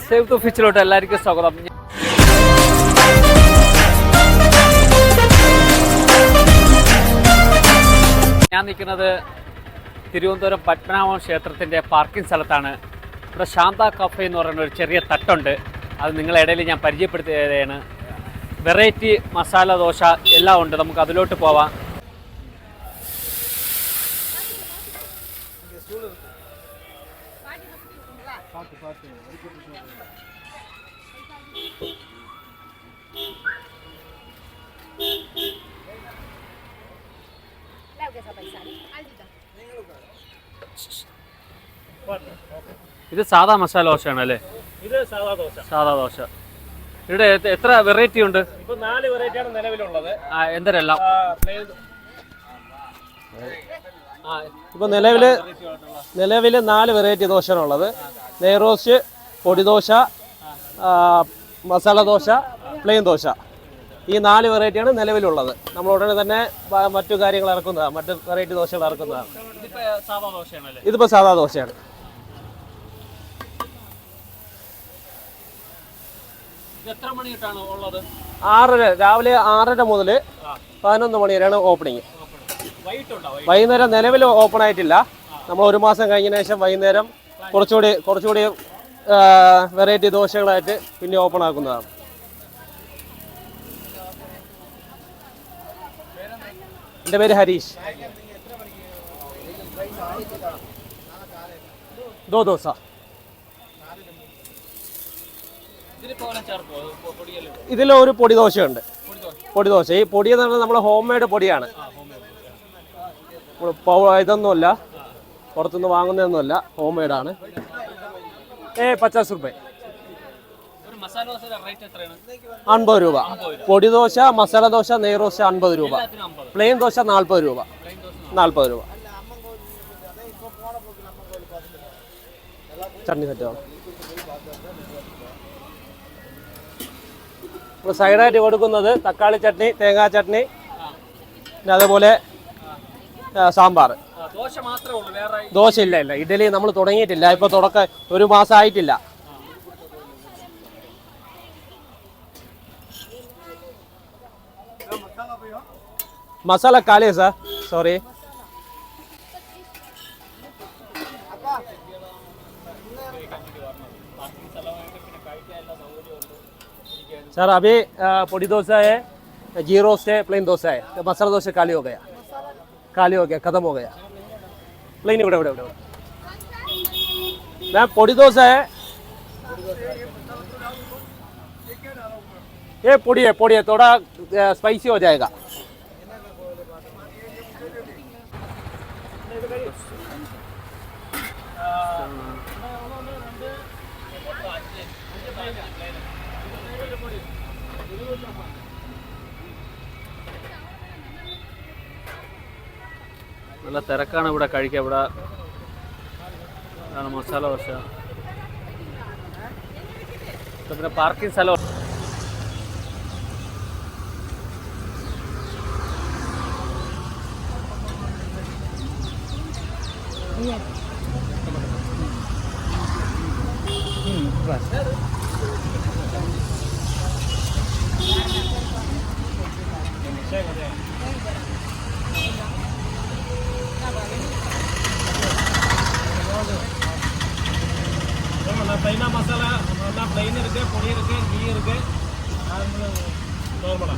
Save the ഫിച്ചിലോട്ട് എല്ലാവർക്കും സ്വാഗതം. ഞാൻ നിൽക്കുന്നത് തിരുവനന്തപുരം പത്മനാഭ ക്ഷേത്രത്തിൻ്റെ പാർക്കിംഗ് സ്ഥലത്താണ്. ഇവിടെ ശാന്ത കഫേ എന്ന് പറയുന്ന ഒരു ചെറിയ തട്ടുണ്ട്. അത് നിങ്ങളുടെ ഇടയിൽ ഞാൻ പരിചയപ്പെടുത്തിയതാണ്. വെറൈറ്റി മസാല ദോശ എല്ലാം ഉണ്ട്. നമുക്ക് അതിലോട്ട് പോവാം. ഇത് സാധാ മസാല ദോശയാണ് അല്ലേ? ഇത് സാധാ ദോശ. സാധാ ദോശ. ഇവിടെ എത്ര വെറൈറ്റി ഉണ്ട്? ഇപ്പൊ 4 വെറൈറ്റിയാണ് നിലവിലുള്ളത്. എന്തെല്ലാം? ഇപ്പൊ നിലവില് 4 വെറൈറ്റി ദോശയാണുള്ളത്. നെയ്റോസ്റ്റ്, പൊടിദോശ, മസാല ദോശ, പ്ലെയിൻ ദോശ. ഈ 4 വെറൈറ്റിയാണ് നിലവിലുള്ളത്. നമ്മൾ ഉടനെ തന്നെ മറ്റു കാര്യങ്ങൾ ഇറക്കുന്നതാണ്, മറ്റു വെറൈറ്റി ദോശകൾ ഇറക്കുന്നതാണ്. ഇതിപ്പോ സാധാ ദോശയാണ്. എത്ര മണിയിട്ടാണ് ഉള്ളത്? 6:30 രാവിലെ 6:30 മുതൽ 11 മണി വരെയാണ് ഓപ്പണിങ്. വൈകുന്നേരം നിലവിൽ ഓപ്പൺ ആയിട്ടില്ല. നമ്മൾ 1 മാസം കഴിഞ്ഞതിന് ശേഷം വൈകുന്നേരം കുറച്ചുകൂടി വെറൈറ്റി ദോശകളായിട്ട് പിന്നെ ഓപ്പൺ ആക്കുന്നതാണ്. എൻ്റെ പേര് ഹരീഷ്. 2 ദോശ. ഇതിൽ ഒരു പൊടി ദോശയുണ്ട്. പൊടിദോശ. ഈ പൊടി എന്ന് പറഞ്ഞാൽ നമ്മൾ ഹോം മെയ്ഡ് പൊടിയാണ്. ഇതൊന്നുമല്ല, പുറത്തുനിന്ന് വാങ്ങുന്നതൊന്നുമല്ല, ഹോം മെയ്ഡാണ്. 50 രൂപ. 50 രൂപ. പൊടിദോശ, മസാല ദോശ, നെയ്റോശ 50 രൂപ. പ്ലെയിൻ ദോശ 40 രൂപ. 40 രൂപ. ചട്നി സെറ്റാണ്. സൈഡായിട്ട് കൊടുക്കുന്നത് തക്കാളി ചട്നി, തേങ്ങാ ചട്നി, പിന്നെ അതുപോലെ സാമ്പാർ. ദോശ ഇല്ല. ഇഡലി നമ്മൾ തുടങ്ങിയിട്ടില്ല. ഇപ്പൊ 1 മാസം ആയിട്ടില്ല. മസാല കാലേ സാർ, സോറി. सर अभी पोड़ी डोसा है, जी रोस्ट है, प्लेन डोसा है. मसाला डोसा खाली हो गया, खत्म हो गया. प्लेन इवड़े मैम पोड़ी डोसा है. ये पोड़ी है थोड़ा स्पाइसी हो जाएगा. നല്ല തിരക്കാണ് ഇവിടെ കഴിക്കുക. ഇവിടെ മസാല ദോശ. പിന്നെ പാർക്കിംഗ് സ്ഥലം. प्लेन मसाला प्लेन பொடி இருக்கு, கீ இருக்கு, நார்மலா